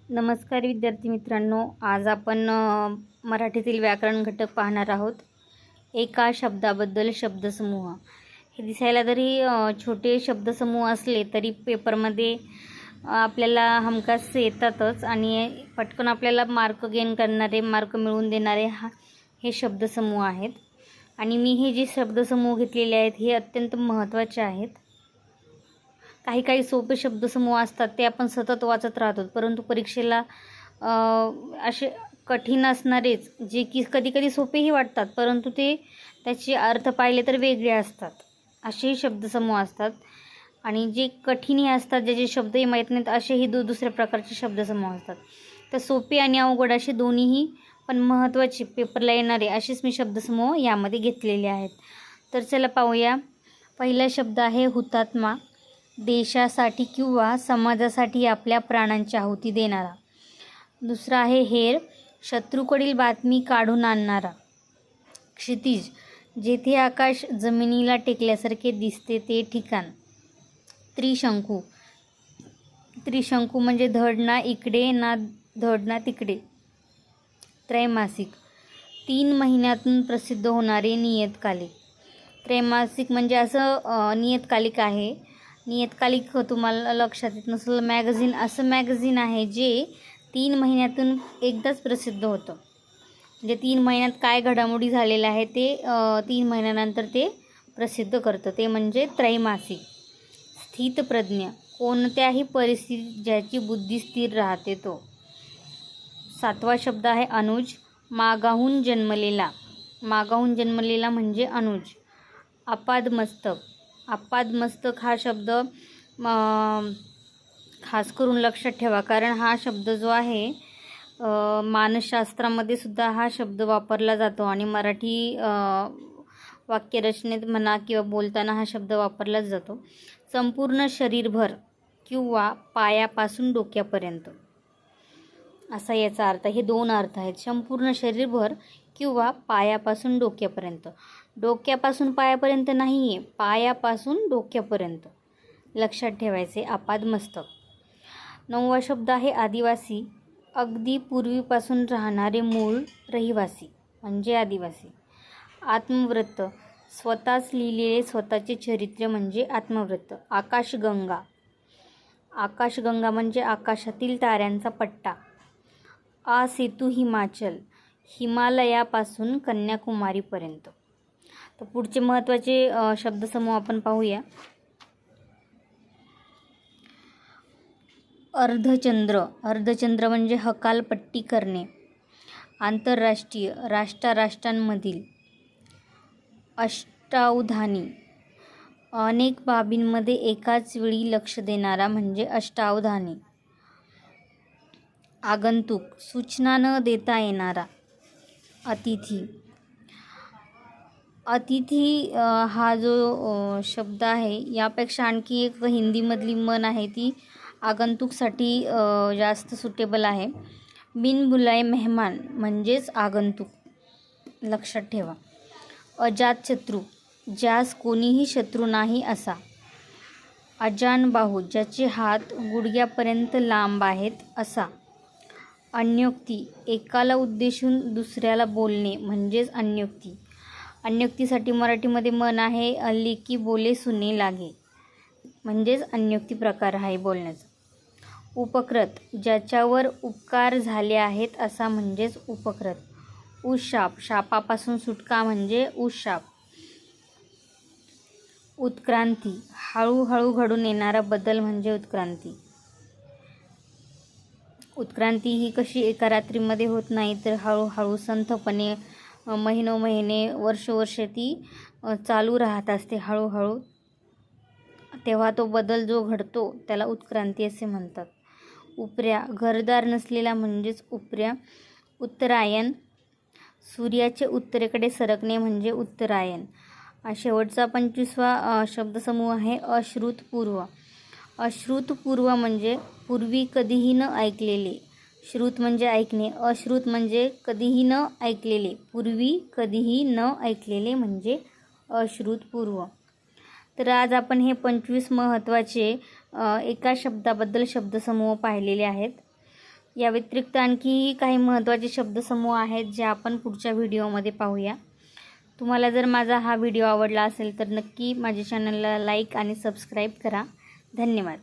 नमस्कार विद्यार्थी मित्रांनो, आज आपण मराठीतील व्याकरण घटक पाहणार आहोत. एका शब्दाबद्दल शब्दसमूह. हे दिसायला जरी छोटे शब्दसमूह असले तरी पेपरमध्ये आपल्याला हमखास येतातच आणि पटकन आपल्याला मार्क गेन करणारे, मार्क मिळवून देणारे हे शब्दसमूह आहेत. आणि मी हे जे शब्दसमूह घेतलेले आहेत हे अत्यंत महत्त्वाचे आहेत. काही सोपे शब्दसमूह असतात ते आपण सतत वाचत राहतो, परंतु परीक्षेला असे कठीण असणारेच जे की कधी सोपेही वाटतात, परंतु ते त्याचे अर्थ पाहिले तर वेगळे असतात, असेही शब्दसमूह असतात. आणि जे कठीणही असतात, ज्याचे शब्दही माहीत नाहीत, असेही दुसऱ्या प्रकारचे शब्दसमूह असतात. तर सोपे आणि अवघड असे दोन्हीही पण महत्त्वाचे पेपरला येणारे असेच मी शब्दसमूह यामध्ये घेतलेले आहेत. तर चला पाहूया. पहिला शब्द आहे हुतात्मा. देशासाठी किंवा समाजासाठी आपल्या प्राणांची आहुती देणारा. दुसरा आहे हेर. शत्रूकडील बातमी काढून आणणारा. क्षितिज. जेथे आकाश जमिनीला टेकल्यासारखे दिसते ते ठिकाण. त्रिशंकू. त्रिशंकू म्हणजे धड ना इकडे ना धड ना तिकडे. त्रैमासिक. 3 महिन्यातून प्रसिद्ध होणारे नियतकालिक. त्रैमासिक म्हणजे असं नियतकालिक आहे. नियतकालिक तुम्हाला लक्षात येत नसेल, मॅगझिन असं मॅगझिन आहे जे 3 महिन्यातून एकदाच प्रसिद्ध होतं. म्हणजे 3 महिन्यात काय घडामोडी झालेल्या आहे ते 3 महिन्यानंतर ते प्रसिद्ध करतं, ते म्हणजे त्रैमासिक. स्थितप्रज्ञ. कोणत्याही परिस्थितीत ज्याची बुद्धी स्थिर राहते तो. 7वा शब्द आहे अनुज. मागाहून जन्मलेला. मागाहून जन्मलेला म्हणजे अनुज. आपादमस्तक. आपादमस्तक हा शब्द खास करून लक्षात ठेवा, कारण हा शब्द जो आहे मानसशास्त्रामध्ये सुद्धा हा शब्द वापरला जातो आणि मराठी वाक्यरचनेत म्हणा किंवा बोलताना हा शब्द वापरलाच जातो. संपूर्ण शरीरभर किंवा पायापासून डोक्यापर्यंत असा याचा अर्थ. हे 2 अर्थ आहेत. संपूर्ण शरीरभर किंवा पायापासून डोक्यापर्यंत. डोक्यापासून पायापर्यंत नाही आहे, पायापासून डोक्यापर्यंत लक्षात ठेवायचे. आपादमस्तक. 9वा शब्द आहे आदिवासी. अगदी पूर्वीपासून राहणारे मूळ रहिवासी म्हणजे आदिवासी. आत्मवृत्त. स्वतःच लिहिलेले स्वतःचे चरित्र म्हणजे आत्मवृत्त. आकाशगंगा. आकाशगंगा म्हणजे आकाशातील ताऱ्यांचा पट्टा. सेतू हिमाचल. हिमालयापासून कन्याकुमारीपर्यंत. तर पुढचे महत्त्वाचे शब्दसमूह आपण पाहूया. अर्धचंद्र. अर्धचंद्र म्हणजे हकालपट्टी करणे. आंतरराष्ट्रीय. राष्ट्रांमधील. अष्टावधानी. अनेक बाबींमध्ये एकाच वेळी लक्ष देणारा म्हणजे अष्टावधानी. आगंतुक. सूचना न देता येणारा. अतिथी. अतिथी हा जो शब्द आहे यापेक्षा आणखी एक हिंदीमधली म्हण आहे ती आगंतुकसाठी जास्त सुटेबल आहे. बिनबुलाए मेहमान म्हणजेच आगंतुक लक्षात ठेवा. अजातशत्रू. ज्यास कोणीही शत्रू नाही असा. अजानबाहू. ज्याचे हात गुडघ्यापर्यंत लांब आहेत असा. अन्योक्ती. एकाला उद्देशून दुसऱ्याला बोलणे म्हणजेच अन्योक्ती. अन्योक्तीसाठी मराठीमध्ये म्हण आहे लेकी बोले सुने लागे म्हणजेच अन्योक्ती प्रकार आहे बोलण्याचा. उपकृत. ज्याच्यावर उपकार झाले आहेत असा म्हणजेच उपकृत. उशाप. शापापासून सुटका म्हणजे उशाप. उत्क्रांती. हळूहळू घडून येणारा बदल म्हणजे उत्क्रांती. उत्क्रांती ही कशी एका रात्रीमध्ये होत नाही, तर हळूहळू संथपणे महिने वर्ष ती चालू राहत असते हळूहळू. तेव्हा तो बदल जो घडतो त्याला उत्क्रांती असे म्हणतात. उपऱ्या. घरदार नसलेला म्हणजेच उपऱ्या. उत्तरायण. सूर्याचे उत्तरेकडे सरकणे म्हणजे उत्तरायण. शेवटचा 25वा शब्दसमूह आहे अश्रुतपूर्व. अश्रुतपूर्व म्हणजे पूर्वी कधीही न ऐकलेले. श्रुत म्हणजे ऐकणे, अश्रुत म्हणजे कधीही न ऐकलेले, पूर्वी कधीही न ऐकलेले म्हणजे अश्रुतपूर्व. तर आज आपण हे 25 महत्त्वाचे एका शब्दाबद्दल शब्दसमूह पाहिलेले आहेत. या व्यतिरिक्त आणखी काही महत्त्वाचे शब्दसमूह आहेत जे आपण पुढच्या व्हिडिओमध्ये पाहूया. तुम्हाला जर माझा हा व्हिडिओ आवडला असेल तर नक्की माझ्या चॅनलला लाईक आणि सबस्क्राईब करा. धन्यवाद.